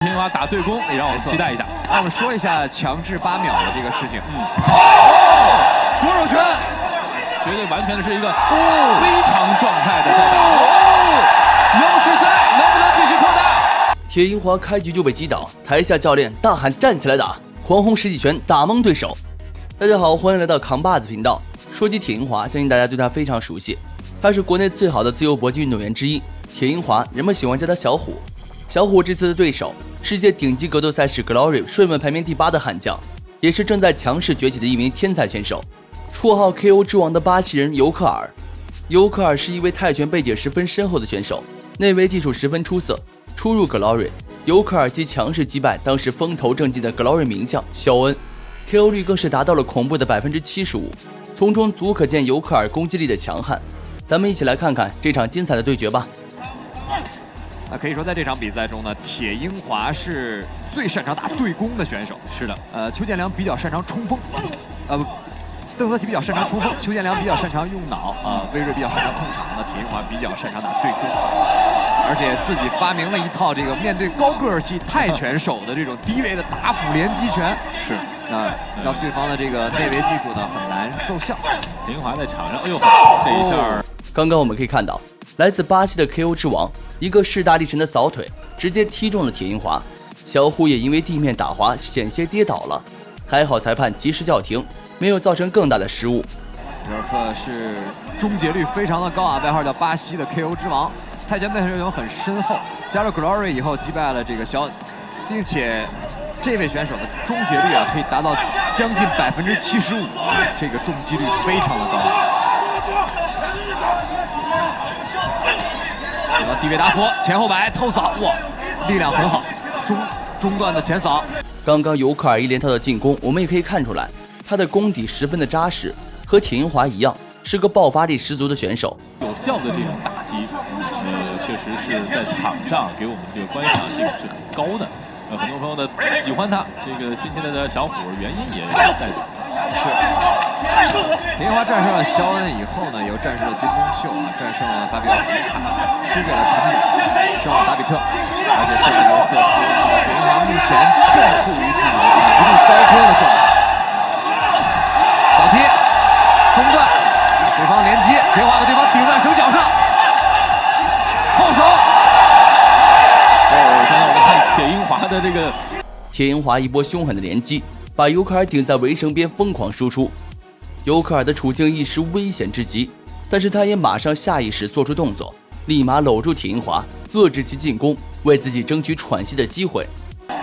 平华打对攻，也让我们期待一下。那我们说一下强制8秒的这个事情。左手拳，绝对完全的是一个非常状态的战打。优势在，能不能继续扩大？铁银华开局就被击倒，台下教练大喊站起来打，狂轰十几拳打懵对手。大家好，欢迎来到扛把子频道。说起铁银华，相信大家对他非常熟悉，他是国内最好的自由搏击运动员之一。铁银华，人们喜欢叫他小虎。小虎这次的对手，世界顶级格斗赛事 Glory 睡门排名第8的悍将，也是正在强势崛起的一名天才选手，绰号 KO 之王的巴西人尤克尔。尤克尔是一位泰拳背景十分深厚的选手，内围技术十分出色。初入 Glory， 尤克尔即强势击败当时风头正劲的 Glory 名将肖恩， KO 率更是达到了恐怖的 75%， 从中足可见尤克尔攻击力的强悍。咱们一起来看看这场精彩的对决吧。那可以说，在这场比赛中呢，铁银华是最擅长打对攻的选手。是的，邱建良比较擅长冲锋，邓泽奇比较擅长冲锋，邱建良比较擅长用脑，威锐比较擅长控场。那铁银华比较擅长打对攻，而且自己发明了一套这个面对高个儿系泰拳手的这种低位的打斧连击拳。是，让对方的这个内围技术呢很难奏效。铁银华在场上，哎呦，这一下，刚刚我们可以看到，来自巴西的 KO 之王。一个势大力沉的扫腿，直接踢中了铁银华，小虎也因为地面打滑险些跌倒了，还好裁判及时叫停，没有造成更大的失误。尤克是终结率非常的高啊，外号叫巴西的 KO 之王，泰拳背后很深厚，加入 Glory 以后击败了这个肖恩，并且这位选手的终结率可以达到将近75%，这个中击率非常的高。低位打斧，前后摆偷扫，哇，力量很好，中段的前扫。刚刚尤克尔一连套的进攻，我们也可以看出来，他的功底十分的扎实，和铁银华一样，是个爆发力十足的选手。有效的这种打击，确实是在场上给我们这个观赏性是很高的。很多朋友呢喜欢他，这个亲切的小虎，原因也在此。是，铁银华战胜了肖恩以后呢，又战胜了金东秀战胜了巴比奥斯卡，输给了坎姆，胜了达比特，而且胜了罗瑟斯。铁银华目前正处于自己的一路高歌的状态。扫踢，中段，对方连击，铁银华把对方顶在手脚上，后手。刚才我们看铁银华的这个，铁银华一波凶狠的连击，把尤克尔顶在围绳边疯狂输出。尤克尔的处境一时危险至极，但是他也马上下意识做出动作，立马搂住铁银华，遏制其进攻，为自己争取喘息的机会，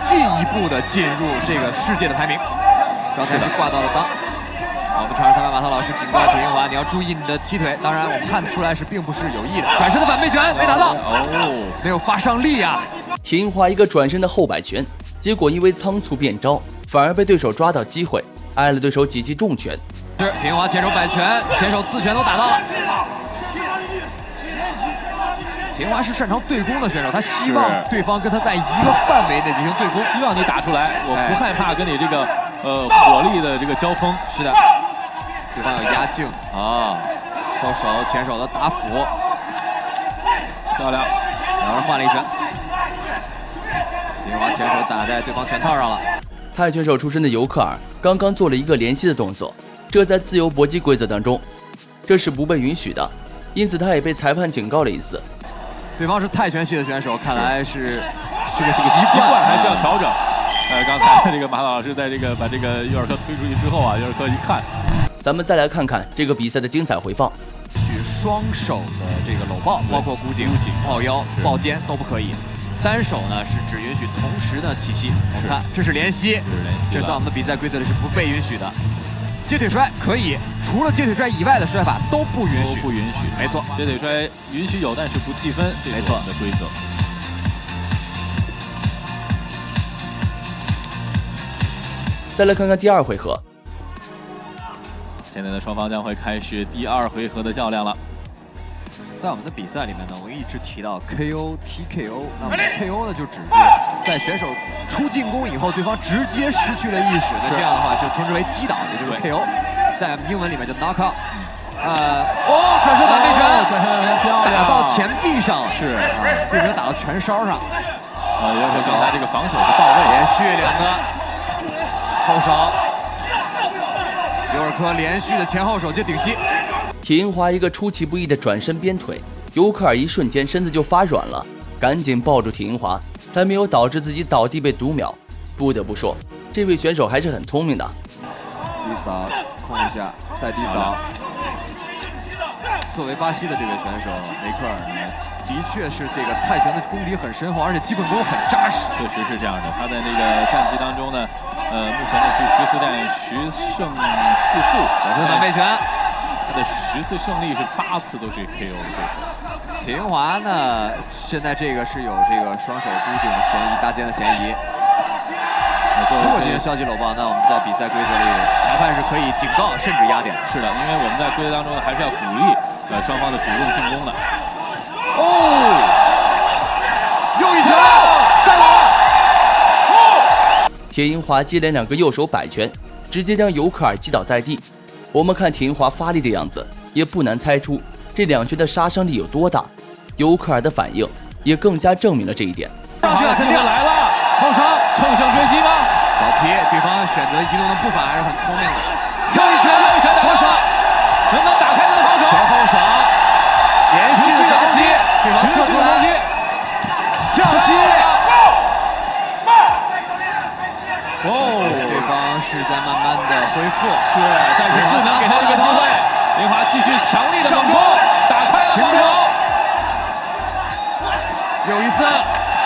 进一步的进入这个世界的排名。刚才是挂到了裆。我们场上裁判马涛老师警告铁银华，你要注意你的踢腿。当然，我们看得出来是并不是有意的。转身的反背拳没打到，没有发上力啊。铁银华一个转身的后摆拳，结果因为仓促变招，反而被对手抓到机会，挨了对手几记重拳。是铁银华前手摆拳、前手刺拳都打到了。铁银华是擅长对攻的选手，他希望对方跟他在一个范围内进行对攻，希望你打出来，我不害怕跟你这个火力的这个交锋。是的，对方有压境啊，后手前手的打斧，漂亮，两人换了一拳。铁银华前手打在对方拳套上了。泰拳手出身的尤克尔刚刚做了一个连吸的动作，这在自由搏击规则当中，这是不被允许的，因此他也被裁判警告了一次。对方是泰拳系的选手，看来是这个习惯还是要调整。刚才这个马老师在这个把这个尤尔科推出去之后尤尔科一看，咱们再来看看这个比赛的精彩回放。许双手的这个搂抱，包括箍颈、抱腰、抱肩都不可以。单手呢是只允许同时的起膝。我们看，这是连吸，这在我们的比赛规则里是不被允许的。接腿摔可以，除了接腿摔以外的摔法都不允许。没错，接腿摔允许有，但是不计分，这是我们的规则。再来看看第二回合，现在的双方将会开始第2回合的较量了。在我们的比赛里面呢，我一直提到 KO、TKO， 那么 KO 呢就指在选手出进攻以后，对方直接失去了意识，那这样的话就称之为击倒，也就是 KO， 在英文里面叫 knockout。转身反背拳，打到前臂上了，是并没有打到拳梢上。尤尔克刚才这个防守是到位，连续2个后手，尤尔克连续的前后手接顶膝。铁银华一个出其不意的转身鞭腿，尤克尔一瞬间身子就发软了，赶紧抱住铁银华，才没有导致自己倒地被读秒。不得不说，这位选手还是很聪明的。低扫控一下，再低扫。作为巴西的这位选手梅克尔呢，的确是这个泰拳的功底很深厚，而且基本功很扎实。确实是这样的。他在那个战绩当中呢，目前呢是14战10胜4负，反背拳。他的10次胜利是8次都是 KO 的对手。铁银华呢，现在这个是有这个双手箍颈的嫌疑，搭肩的嫌疑。如果进行消极搂抱，那我们在比赛规则里，裁判是可以警告甚至压点。是的，因为我们在规则当中呢，还是要鼓励双方的主动进攻的。哦，又一拳，3了。铁银华接连2个右手摆拳，直接将尤克尔击倒在地。我们看铁银华发力的样子，也不难猜出这2拳的杀伤力有多大。尤克尔的反应也更加证明了这一点。上去了，机会来了，后手乘胜追击吗？倒踢，对方选择移动的步伐还是很聪明的。又一拳打后手，能不能打开他的防守？前后手，连续的打击，对方侧出来，跳击。对方是在慢慢的恢复，但是不能给他一个机会。林华继续强力的猛攻，打开了防守。又一次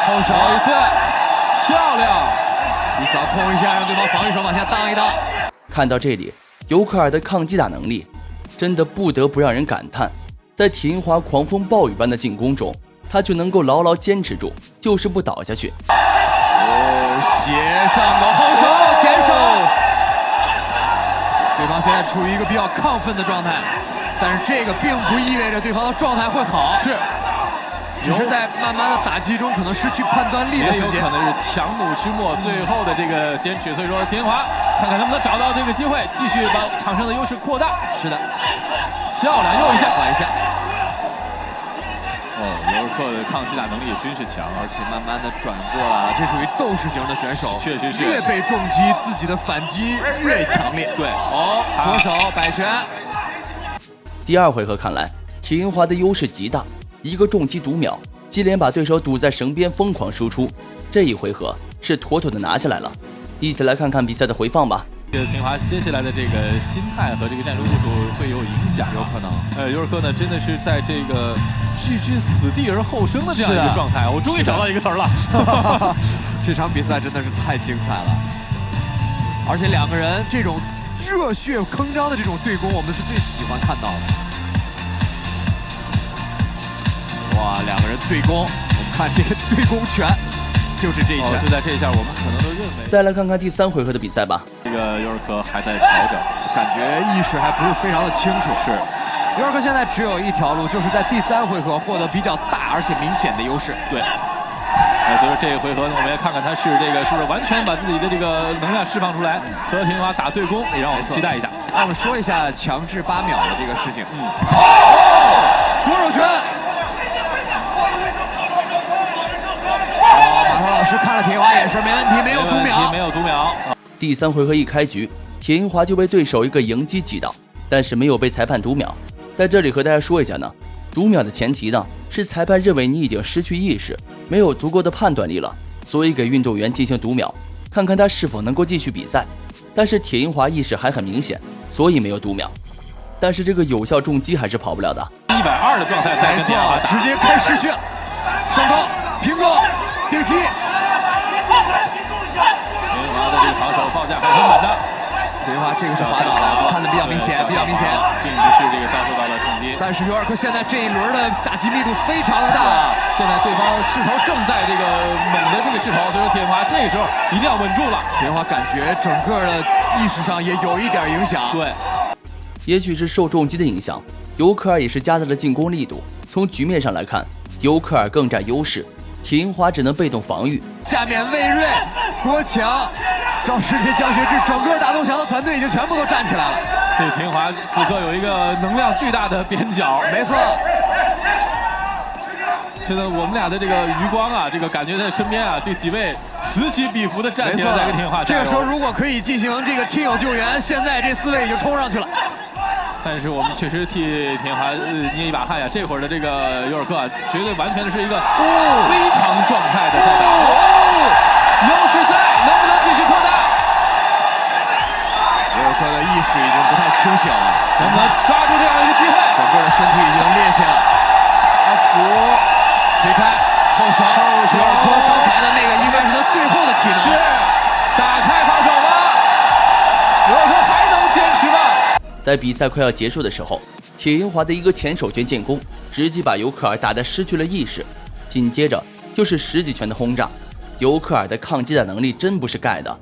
后手，一次漂亮，低扫控一下，让对方防御手往下荡一荡。看到这里，尤克尔的抗击打能力真的不得不让人感叹。在铁银华狂风暴雨般的进攻中，他却能够牢牢坚持住，就是不倒下去。斜上的后手前手，对方现在处于一个比较亢奋的状态，但是这个并不意味着对方的状态会好，只是在慢慢的打击中可能失去判断力的瞬间，也有可能是强弩之末最后的这个坚持。所以说，铁银华看看能不能找到这个机会，继续把场上的优势扩大。是的，漂亮，又一下，换一下。尤尔克的抗击打能力也真是强，而且慢慢的转过来了，这属于斗士型的选手，确实是越被重击，自己的反击越强烈。对，左手摆拳。第2回合看来，铁银华的优势极大，一个重击读秒，接连把对手堵在绳边疯狂输出。这一回合是妥妥的拿下来了。一起来看看比赛的回放吧。铁银华接下来的这个心态和这个战术部署会有影响，有可能。尤尔克呢，真的是在这个置之死地而后生的这样一个状态。我终于找到一个词儿了。这场比赛真的是太精彩了，而且2个人这种热血铿锵的这种对攻，我们是最喜欢看到的。哇，2个人对攻，我们看这个对攻拳。就是这一拳，就在这一下，我们可能都认为。再来看看第3回合的比赛吧。这个尤尔克还在调整，感觉意识还不是非常的清楚。是，尤尔克现在只有一条路，就是在第3回合获得比较大而且明显的优势。对。所以说这一回合呢，我们也看看他是不是完全把自己的这个能量释放出来，和铁银华打对攻，也让我们期待一下。让我们说一下强制8秒的这个事情。左手拳。马涛老师看了铁银华眼神，没问题，没有读秒。第3回合一开局，铁银华就被对手一个迎击击倒，但是没有被裁判读秒。在这里和大家说一下呢，读秒的前提呢是裁判认为你已经失去意识，没有足够的判断力了，所以给运动员进行读秒，看看他是否能够继续比赛。但是铁银华意识还很明显，所以没有读秒。但是这个有效重击还是跑不了的。120的状态才跟铁银华打，直接开失血，上高平攻。顶膝，铁银华的这个防守报价很稳的。铁银华这个是滑倒了，看的比较明显，并不是这个遭受到了重击。但是尤尔克现在这一轮的打击密度非常的大，现在对方势头正在这个猛的这个势头，所以说铁银华这个时候一定要稳住了。铁银华感觉整个的意识上也有一点影响。对，也许是受重击的影响，尤克尔也是加大了进攻力度。从局面上来看，尤克尔更占优势。铁银华只能被动防御。下面魏睿、郭强、赵世杰、江学志，整个大东翔的团队已经全部都站起来了。这铁银华此刻有一个能量巨大的踮脚，没错。现在我们俩的这个余光啊，这个感觉在身边啊，这几位此起彼伏的站起来在跟田华加油。这个时候如果可以进行这个亲友救援，现在这4位已经冲上去了。但是我们确实替田华捏一把汗呀！这会儿的这个尤尔克啊，绝对完全是一个非常状态的在打。优势在，能不能继续扩大？尤尔克的意识已经不太清醒了，能不能抓住这样一个机会？整个的身体已经趔趄了。推开后手，尤尔克刚才的那个应该是他最后的体能。是，打开防守吗？尤尔克还能坚持吗？在比赛快要结束的时候，铁银华的一个前手拳建功，直接把尤克尔打得失去了意识。紧接着就是10几拳的轰炸，尤克尔的抗击打能力真不是盖的，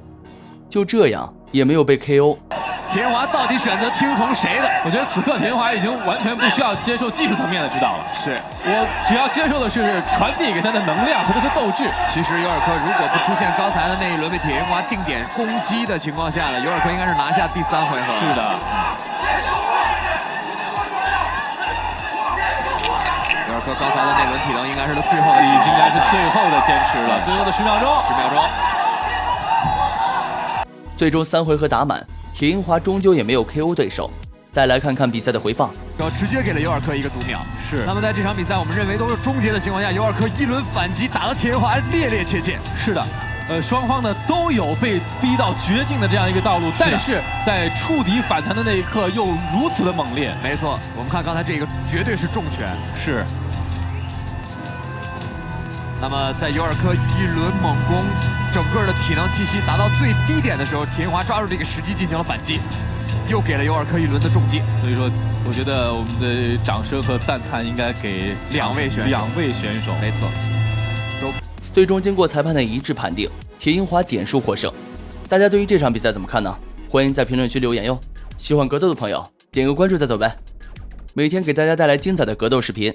就这样也没有被 KO。田华到底选择听从谁的？我觉得此刻田华已经完全不需要接受技术层面的指导了。是我只要接受的是传递给他的能量和他的斗志。其实尤尔克如果不出现刚才的那一轮被铁银华定点攻击的情况下呢，尤尔克应该是拿下第3回合。是的。尤尔克刚才的那轮体能应该是他最后的，应该是最后的坚持了，最后的10秒钟。10秒钟。最终3回合打满，铁银华终究也没有 KO 对手。再来看看比赛的回放，直接给了尤尔克一个读秒。是。那么在这场比赛我们认为都是终结的情况下，尤尔克一轮反击打得铁银华趔趔趄趄。是的。双方呢都有被逼到绝境的这样一个道路，但是在触底反弹的那一刻又如此的猛烈。没错，我们看刚才这个绝对是重拳。是。那么在尤尔克一轮猛攻，整个的体能气息达到最低点的时候，铁银华抓住这个时机进行了反击，又给了尤尔克一轮的重击。所以说，我觉得我们的掌声和赞叹应该给2位选手。没错。最终经过裁判的一致判定，铁银华点数获胜。大家对于这场比赛怎么看呢？欢迎在评论区留言哟。喜欢格斗的朋友点个关注再走呗。每天给大家带来精彩的格斗视频。